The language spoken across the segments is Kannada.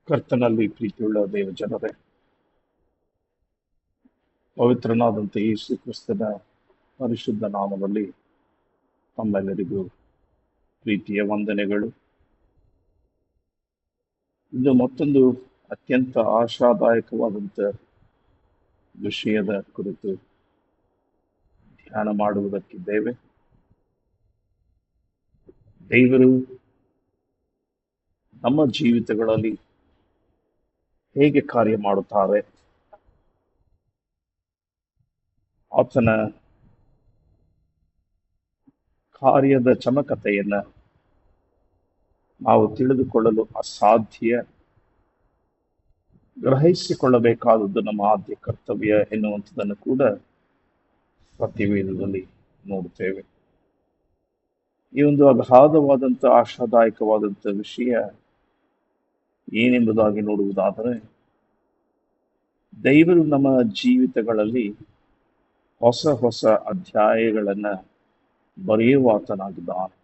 ಕರ್ತನಲ್ಲಿ ಪ್ರೀತಿಯುಳ್ಳ ದೇವ ಜನರೇ, ಪವಿತ್ರನಾದಂಥ ಯೇಸು ಕ್ರಿಸ್ತನ ಪರಿಶುದ್ಧ ನಾಮದಲ್ಲಿ ತಮ್ಮೆಲ್ಲರಿಗೂ ಪ್ರೀತಿಯ ವಂದನೆಗಳು. ಇದು ಮತ್ತೊಂದು ಅತ್ಯಂತ ಆಶಾದಾಯಕವಾದಂಥ ವಿಷಯದ ಕುರಿತು ಧ್ಯಾನ ಮಾಡುವುದಕ್ಕಿದ್ದೇವೆ. ದೇವರು ನಮ್ಮ ಜೀವಿತಗಳಲ್ಲಿ ಹೇಗೆ ಕಾರ್ಯ ಮಾಡುತ್ತಾರೆ, ಆತನ ಕಾರ್ಯದ ಚಮಕತೆಯನ್ನ ನಾವು ತಿಳಿದುಕೊಳ್ಳಲು ಅಸಾಧ್ಯ, ಗ್ರಹಿಸಿಕೊಳ್ಳಬೇಕಾದದ್ದು ನಮ್ಮ ಆದ್ಯ ಕರ್ತವ್ಯ ಎನ್ನುವಂಥದ್ದನ್ನು ಕೂಡ ಸತ್ಯವೇದದಲ್ಲಿ ನೋಡುತ್ತೇವೆ. ಈ ಒಂದು ಅಗಾಧವಾದಂಥ ಆಶಾದಾಯಕವಾದಂಥ ವಿಷಯ ಏನೆಂಬುದಾಗಿ ನೋಡುವುದಾದರೆ, ದೇವರು ನಮ್ಮ ಜೀವಿತಗಳಲ್ಲಿ ಹೊಸ ಹೊಸ ಅಧ್ಯಾಯಗಳನ್ನ ಬರೆಯುವಾತನಾಗಿದ್ದಾನೆ.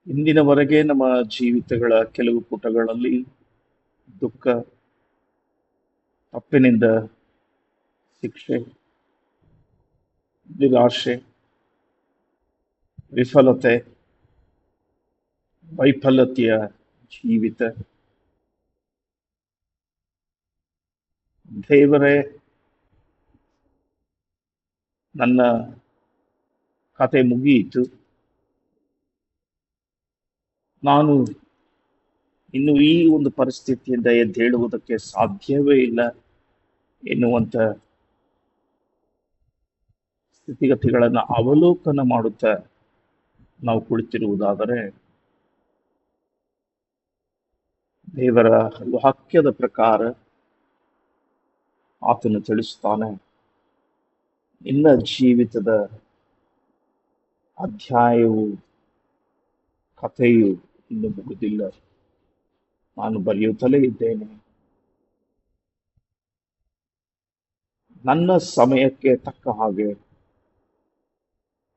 ಇಂದಿನವರೆಗೆ ನಮ್ಮ ಜೀವಿತಗಳ ಕೆಲವು ಪುಟಗಳಲ್ಲಿ ದುಃಖ, ತಪ್ಪಿನಿಂದ ಶಿಕ್ಷೆ, ನಿರಾಶೆ, ವಿಫಲತೆ, ವೈಫಲ್ಯತೆಯ ಜೀವಿತ. ದೇವರೇ, ನನ್ನ ಕತೆ ಮುಗಿಯಿತು, ನಾನು ಇನ್ನು ಈ ಒಂದು ಪರಿಸ್ಥಿತಿಯಿಂದ ಎದ್ದೇಳುವುದಕ್ಕೆ ಸಾಧ್ಯವೇ ಇಲ್ಲ ಎನ್ನುವಂಥ ಸ್ಥಿತಿಗತಿಗಳನ್ನು ಅವಲೋಕನ ಮಾಡುತ್ತಾ ನಾವು ಕುಳಿತಿರುವುದಾದರೆ, ದೇವರ ವಾಕ್ಯದ ಪ್ರಕಾರ ಆತನು ತಿಳಿಸುತ್ತಾನೆ, ನಿನ್ನ ಜೀವಿತದ ಅಧ್ಯಾಯವು, ಕಥೆಯು ಇನ್ನು ಮುಗುದಿಲ್ಲ, ನಾನು ಬರೆಯುತ್ತಲೇ ಇದ್ದೇನೆ. ನನ್ನ ಸಮಯಕ್ಕೆ ತಕ್ಕ ಹಾಗೆ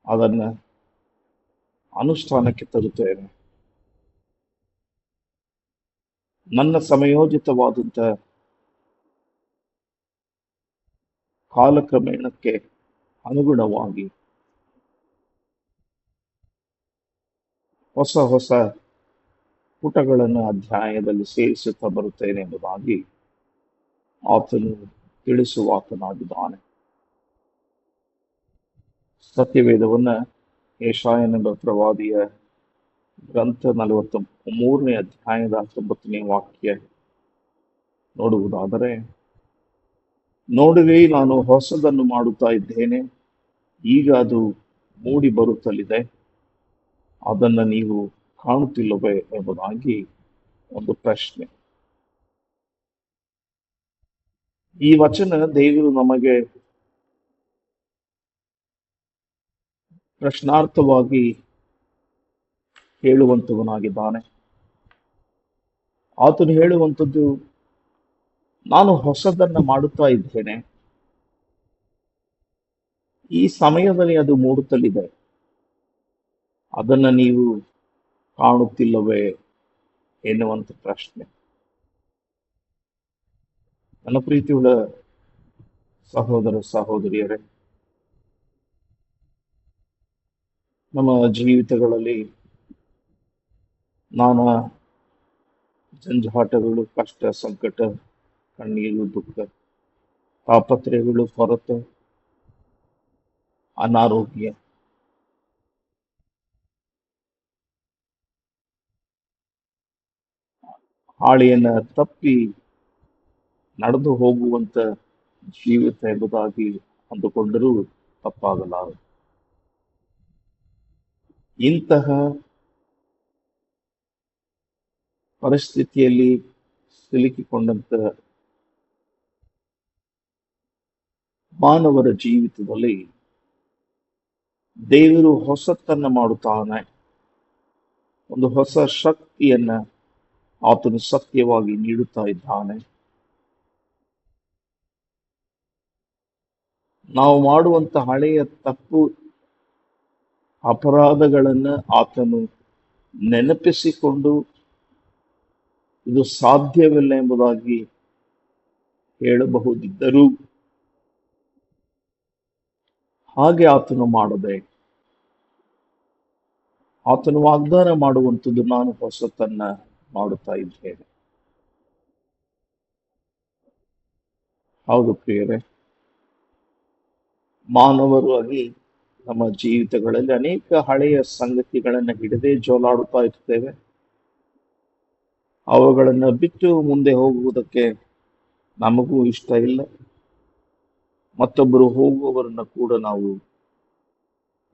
ಅದನ್ನ ಅನುಷ್ಠಾನಕ್ಕೆ ತರುತ್ತೇನೆ. ನನ್ನ ಸಮಯೋಚಿತವಾದಂಥ ಕಾಲಕ್ರಮೇಣಕ್ಕೆ ಅನುಗುಣವಾಗಿ ಹೊಸ ಹೊಸ ಪುಟಗಳನ್ನು ಅಧ್ಯಾಯದಲ್ಲಿ ಸೇರಿಸುತ್ತಾ ಬರುತ್ತೇನೆ ಎಂಬುದಾಗಿ ಆತನು ತಿಳಿಸುವಾತನಾಗಿದ್ದಾನೆ. ಸತ್ಯವೇದವನ್ನ ಯೆಶಾಯನೆಂಬ ಪ್ರವಾದಿಯ ಗ್ರಂಥ 43ನೇ ಅಧ್ಯಾಯದ 19ನೇ ವಾಕ್ಯ ನೋಡುವುದಾದರೆ, ನೋಡಿರಿ, ನಾನು ಹೊಸದನ್ನು ಮಾಡುತ್ತಾ ಇದ್ದೇನೆ, ಈಗ ಅದು ಮೂಡಿ ಬರುತ್ತಲಿದೆ, ಅದನ್ನು ನೀವು ಕಾಣುತ್ತಿಲ್ಲವೇ ಎಂಬುದಾಗಿ ಒಂದು ಪ್ರಶ್ನೆ. ಈ ವಚನ ದೇವರು ನಮಗೆ ಪ್ರಶ್ನಾರ್ಥವಾಗಿ ಹೇಳುವಂಥವನಾಗಿದ್ದಾನೆ. ಆತನು ಹೇಳುವಂಥದ್ದು, ನಾನು ಹೊಸದನ್ನ ಮಾಡುತ್ತಾ ಇದ್ದೇನೆ, ಈ ಸಮಯದಲ್ಲಿ ಅದು ಮೂಡುತ್ತಲಿದೆ, ಅದನ್ನ ನೀವು ಕಾಣುತ್ತಿಲ್ಲವೇ ಎನ್ನುವಂಥ ಪ್ರಶ್ನೆ. ನನ್ನ ಪ್ರೀತಿಯುಳ್ಳ ಸಹೋದರ ಸಹೋದರಿಯರೇ, ನಮ್ಮ ಜೀವಿತಗಳಲ್ಲಿ ನಾನಾ ಜಂಜಾಟಗಳು, ಕಷ್ಟ, ಸಂಕಟ, ಕಣ್ಣೀರು, ದುಃಖ, ತಾಪತ್ರಯಗಳು, ಕೊರತೆ, ಅನಾರೋಗ್ಯ, ಹಾಳೆಯನ್ನ ತಪ್ಪಿ ನಡೆದು ಹೋಗುವಂತ ಜೀವಿತ ಎಂಬುದಾಗಿ ಅಂದುಕೊಂಡರೂ ತಪ್ಪಾಗಲಾರದು. ಇಂತಹ ಪರಿಸ್ಥಿತಿಯಲ್ಲಿ ಸಿಲುಕಿಕೊಂಡಂತ ಮಾನವರ ಜೀವಿತದಲ್ಲಿ ದೇವರು ಹೊಸತನ್ನ ಮಾಡುತ್ತಾನೆ. ಒಂದು ಹೊಸ ಶಕ್ತಿಯನ್ನ ಆತನು ಸತ್ಯವಾಗಿ ನೀಡುತ್ತಾ ಇದ್ದಾನೆ. ನಾವು ಮಾಡುವಂತ ಹಳೆಯ ತಪ್ಪು ಅಪರಾಧಗಳನ್ನ ಆತನು ನೆನಪಿಸಿಕೊಂಡು ಇದು ಸಾಧ್ಯವಿಲ್ಲ ಎಂಬುದಾಗಿ ಹೇಳಬಹುದಿದ್ದರೂ ಹಾಗೆ ಆತನು ಮಾಡದೆ ಆತನು ವಾಗ್ದಾನ ಮಾಡುವಂಥದ್ದು ನಾನು ಹೊಸತನ್ನ ಮಾಡುತ್ತಾ ಇದ್ದೇನೆ. ಹೌದು ಪ್ರಿಯರೇ, ಮಾನವರು ಆಗಿ ನಮ್ಮ ಜೀವಿತಗಳಲ್ಲಿ ಅನೇಕ ಹಳೆಯ ಸಂಗತಿಗಳನ್ನು ಹಿಡದೆ ಜೋಲಾಡುತ್ತಾ ಇರ್ತೇವೆ. ಅವುಗಳನ್ನು ಬಿಟ್ಟು ಮುಂದೆ ಹೋಗುವುದಕ್ಕೆ ನಮಗೂ ಇಷ್ಟ ಇಲ್ಲ. ಮತ್ತೊಬ್ಬರು ಹೋಗುವವರನ್ನ ಕೂಡ ನಾವು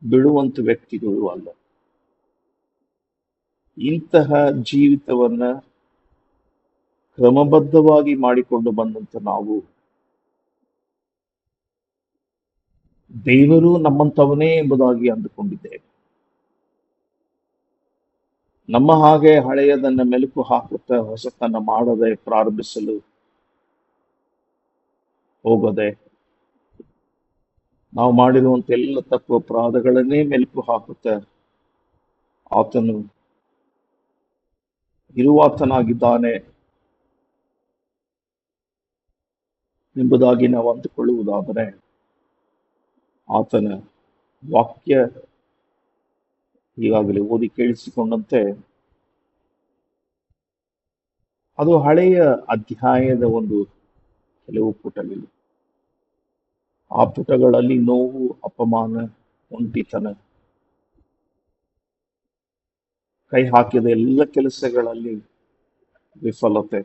ಬಿಡುವಂತ ವ್ಯಕ್ತಿಗಳು ಅಲ್ಲ. ಇಂತಹ ಜೀವಿತವನ್ನ ಕ್ರಮಬದ್ಧವಾಗಿ ಮಾಡಿಕೊಂಡು ಬಂದಂತ ನಾವು ದೇವರು ನಮ್ಮಂತವನೇ ಎಂಬುದಾಗಿ ಅಂದುಕೊಂಡಿದ್ದೇವೆ. ನಮ್ಮ ಹಾಗೆ ಹಳೆಯದನ್ನ ಮೆಲುಕು ಹಾಕುತ್ತಾ ಹೊಸತನ್ನ ಮಾಡದೆ ಪ್ರಾರಂಭಿಸಲು ಹೋಗದೆ ನಾವು ಮಾಡಿರುವಂತ ಎಲ್ಲ ತಪ್ಪು ಅಪರಾಧಗಳನ್ನೇ ಮೆಲುಕು ಹಾಕುತ್ತಾ ಆತನು ಇರುವಾತನಾಗಿದ್ದಾನೆ ಎಂಬುದಾಗಿ ನಾವು ಅಂದುಕೊಳ್ಳುವುದಾದರೆ ಆತನ ವಾಕ್ಯ ಈಗಾಗಲೇ ಓದಿ ಕೇಳಿಸಿಕೊಂಡಂತೆ ಅದು ಹಳೆಯ ಅಧ್ಯಾಯದ ಒಂದು ಕೆಲವು ಪುಟಗಳು. ಆ ಪುಟಗಳಲ್ಲಿ ನೋವು, ಅಪಮಾನ, ಒಂಟಿತನ, ಕೈ ಹಾಕಿದ ಎಲ್ಲ ಕೆಲಸಗಳಲ್ಲಿ ವಿಫಲತೆ,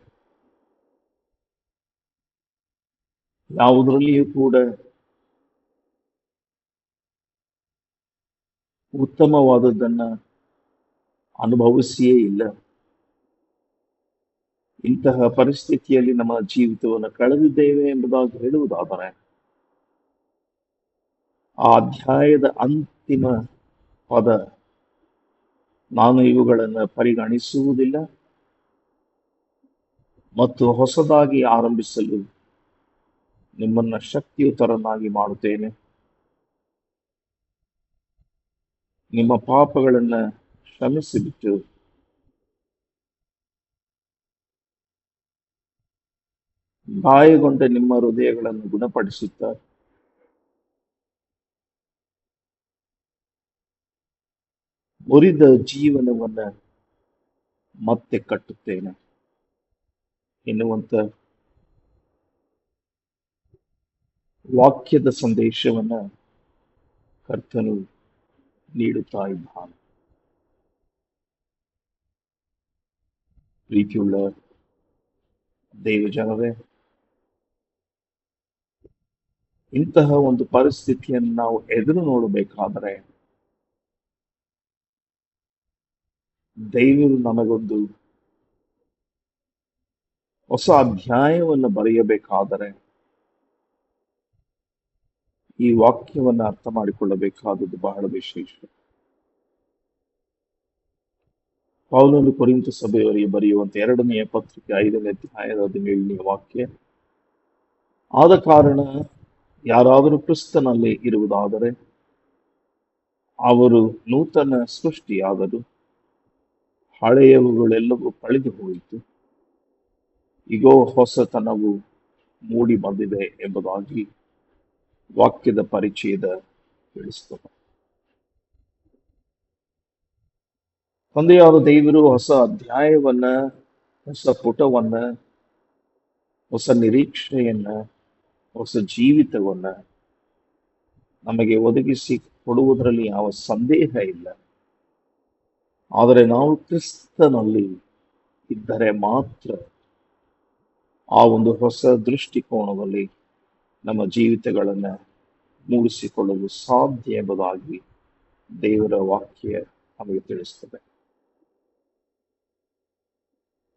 ಯಾವುದರಲ್ಲಿಯೂ ಕೂಡ ಉತ್ತಮವಾದದ್ದನ್ನ ಅನುಭವಿಸಿಯೇ ಇಲ್ಲ. ಇಂತಹ ಪರಿಸ್ಥಿತಿಯಲ್ಲಿ ನಮ್ಮ ಜೀವಿತವನ್ನು ಕಳೆದಿದ್ದೇವೆ ಎಂಬುದಾಗಿ ಹೇಳುವುದಾದರೆ ಆ ಅಧ್ಯಾಯದ ಅಂತಿಮ ಪದ, ನಾನು ಇವುಗಳನ್ನು ಪರಿಗಣಿಸುವುದಿಲ್ಲ ಮತ್ತು ಹೊಸದಾಗಿ ಆರಂಭಿಸಲು ನಿಮ್ಮನ್ನ ಶಕ್ತಿಯುತರನ್ನಾಗಿ ಮಾಡುತ್ತೇನೆ, ನಿಮ್ಮ ಪಾಪಗಳನ್ನ ಕ್ಷಮಿಸಿಬಿಟ್ಟು ಗಾಯಗೊಂಡ ನಿಮ್ಮ ಹೃದಯಗಳನ್ನು ಗುಣಪಡಿಸುತ್ತಾ ಮುರಿದ ಜೀವನವನ್ನ ಮತ್ತೆ ಕಟ್ಟುತ್ತೇನೆ ಎನ್ನುವಂತ ವಾಕ್ಯದ ಸಂದೇಶವನ್ನ ಕರ್ತನು ನೀಡುತ್ತಾ ಇದ್ದಾನೆ. ಪ್ರೀತಿಯುಳ್ಳ ದೇವ ಜನರೇ, ಇಂತಹ ಒಂದು ಪರಿಸ್ಥಿತಿಯನ್ನು ನಾವು ಎದುರು ನೋಡಬೇಕಾದರೆ ದೇವರು ನಮಗೊಂದು ಹೊಸ ಅಧ್ಯಾಯವನ್ನು ಬರೆಯಬೇಕಾದರೆ ಈ ವಾಕ್ಯವನ್ನು ಅರ್ಥ ಮಾಡಿಕೊಳ್ಳಬೇಕಾದದ್ದು ಬಹಳ ವಿಶೇಷ. ಪೌಲನು ಕೊರಿಂಥ ಸಭೆಯವರಿಗೆ ಬರೆಯುವಂತ 2ನೇ ಪತ್ರಿಕೆ 5ನೇ ಅಧ್ಯಾಯದ 17ನೇ ವಾಕ್ಯ, ಆದ ಕಾರಣ ಯಾರಾದರೂ ಕ್ರಿಸ್ತನಲ್ಲಿ ಇರುವುದಾದರೆ ಅವರು ನೂತನ ಸೃಷ್ಟಿಯಾದರು, ಹಳೆಯವುಗಳೆಲ್ಲವೂ ಕಳೆದು ಹೋಯಿತು, ಈಗೋ ಹೊಸತನವು ಮೂಡಿ ಬಂದಿದೆ ಎಂಬುದಾಗಿ ವಾಕ್ಯದ ಪರಿಚಯದ ತಿಳಿಸ್ತದೆ. ತಂದೆಯಾದ ದೇವರು ಹೊಸ ಅಧ್ಯಾಯವನ್ನ, ಹೊಸ ಪುಟವನ್ನ, ಹೊಸ ನಿರೀಕ್ಷೆಯನ್ನ, ಹೊಸ ಜೀವಿತವನ್ನ ನಮಗೆ ಒದಗಿಸಿ ಕೊಡುವುದರಲ್ಲಿ ಯಾವ ಸಂದೇಹ ಇಲ್ಲ. ಆದರೆ ನಾವು ಕ್ರಿಸ್ತನಲ್ಲಿ ಇದ್ದರೆ ಮಾತ್ರ ಆ ಒಂದು ಹೊಸ ದೃಷ್ಟಿಕೋನದಲ್ಲಿ ನಮ್ಮ ಜೀವಿತಗಳನ್ನು ಮೂಡಿಸಿಕೊಳ್ಳಲು ಸಾಧ್ಯ ಎಂಬುದಾಗಿ ದೇವರ ವಾಕ್ಯ ನಮಗೆ ತಿಳಿಸ್ತದೆ.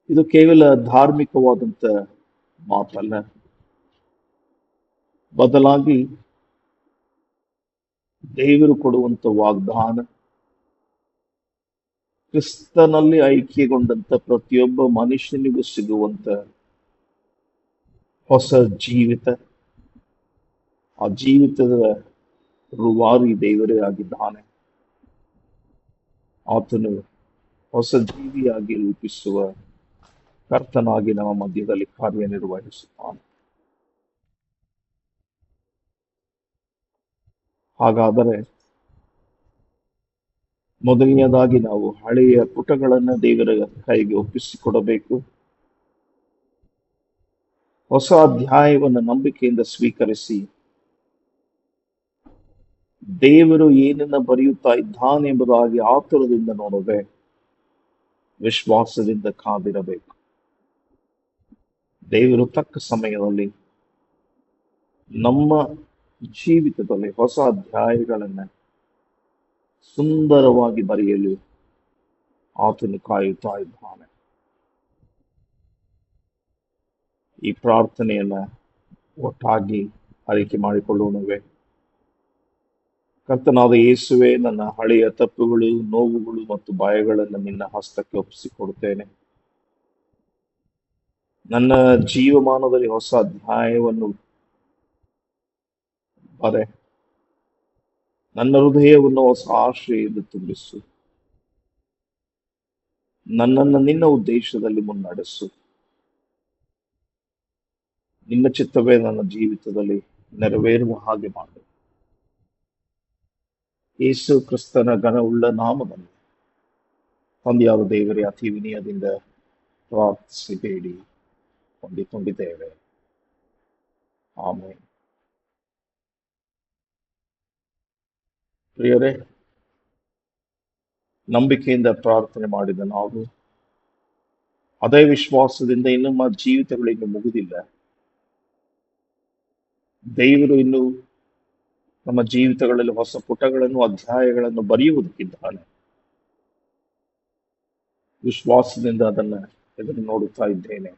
ಇದು ಕೇವಲ ಧಾರ್ಮಿಕವಾದಂಥ ಮಾತಲ್ಲ, ಬದಲಾಗಿ ದೇವರು ಕೊಡುವಂತ ವಾಗ್ದಾನ, ಕ್ರಿಸ್ತನಲ್ಲಿ ಐಕ್ಯಗೊಂಡಂತ ಪ್ರತಿಯೊಬ್ಬ ಮನುಷ್ಯನಿಗೂ ಸಿಗುವಂತ ಹೊಸ ಜೀವಿತ. ಆ ಜೀವಿತದ ರೂವಾರಿ ದೇವರೇ ಆಗಿದ್ದಾನೆ. ಆತನು ಹೊಸ ಜೀವಿಯಾಗಿ ರೂಪಿಸುವ ಕರ್ತನಾಗಿ ನಮ್ಮ ಮಧ್ಯದಲ್ಲಿ ಕಾರ್ಯನಿರ್ವಹಿಸುತ್ತಾನೆ. ಹಾಗಾದರೆ ಮೊದಲನೆಯದಾಗಿ ನಾವು ಹಳೆಯ ಪುಟಗಳನ್ನು ದೇವರ ಕೈಗೆ ಒಪ್ಪಿಸಿಕೊಡಬೇಕು. ಹೊಸ ಅಧ್ಯಾಯವನ್ನು ನಂಬಿಕೆಯಿಂದ ಸ್ವೀಕರಿಸಿ ದೇವರು ಏನನ್ನ ಬರೆಯುತ್ತಾ ಇದ್ದಾನೆಂಬುದಾಗಿ ಆತುರದಿಂದ ನೋಡದೆ ವಿಶ್ವಾಸದಿಂದ ಕಾದಿರಬೇಕು. ದೇವರು ತಕ್ಕ ಸಮಯದಲ್ಲಿ ನಮ್ಮ ಜೀವಿತದಲ್ಲಿ ಹೊಸ ಅಧ್ಯಾಯಗಳನ್ನು ಸುಂದರವಾಗಿ ಬರೆಯಲು ಆತನು ಕಾಯುತ್ತಾ ಇದ್ದಾನೆ. ಈ ಪ್ರಾರ್ಥನೆಯನ್ನ ಒಟ್ಟಾಗಿ ಆರೈಕೆ ಮಾಡಿಕೊಳ್ಳೋಣವೇ. ಕರ್ತನಾದ ಯೇಸುವೆ, ನನ್ನ ಹಳೆಯ ತಪ್ಪುಗಳು, ನೋವುಗಳು ಮತ್ತು ಭಯಗಳನ್ನು ನಿನ್ನ ಹಸ್ತಕ್ಕೆ ಒಪ್ಪಿಸಿಕೊಡುತ್ತೇನೆ. ನನ್ನ ಜೀವಮಾನದಲ್ಲಿ ಹೊಸ ಅಧ್ಯಾಯವನ್ನು ಬರೆ, ನನ್ನ ಹೃದಯವನ್ನು ಹೊಸ ಆಶೆಯಿಂದ ತುಂಬಿಸು. ನನ್ನನ್ನು ನಿನ್ನ ಉದ್ದೇಶದಲ್ಲಿ ಮುನ್ನಡೆಸು. ನಿನ್ನ ಚಿತ್ತವೇ ನನ್ನ ಜೀವಿತದಲ್ಲಿ ನೆರವೇರುವ ಹಾಗೆ ಮಾಡು. ಯೇಸು ಕ್ರಿಸ್ತನ ಘನವುಳ್ಳ ನಾಮದಲ್ಲಿ ತಂದೆಯಾದ ದೇವರೇ, ಅತಿ ವಿನಯದಿಂದ ಪ್ರಾರ್ಥಿಸಿ ಬೇಡಿ ಹೊಂದಿಕೊಂಡಿದ್ದೇವೆ. ಆಮೇಲೆ ಪ್ರಿಯರೇ, ನಂಬಿಕೆಯಿಂದ ಪ್ರಾರ್ಥನೆ ಮಾಡಿದ ನಾವು ಅದೇ ವಿಶ್ವಾಸದಿಂದ ಇನ್ನು ನಮ್ಮ ಜೀವಿತಗಳು ಇನ್ನು ಮುಗಿದಿಲ್ಲ. ದೇವರು ಇನ್ನು ನಮ್ಮ ಜೀವಿತಗಳಲ್ಲಿ ಹೊಸ ಪುಟಗಳನ್ನು, ಅಧ್ಯಾಯಗಳನ್ನು ಬರೆಯುವುದಕ್ಕಿದ್ದಾನೆ. ವಿಶ್ವಾಸದಿಂದ ಅದನ್ನ ಎದುರು ನೋಡುತ್ತಾ ಇದ್ದೇನೆ.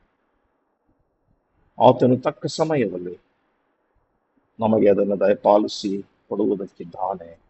ಆತನು ತಕ್ಕ ಸಮಯದಲ್ಲಿ ನಮಗೆ ಅದನ್ನು ದಯಪಾಲಿಸಿ ಕೊಡುವುದಕ್ಕಿದ್ದಾನೆ.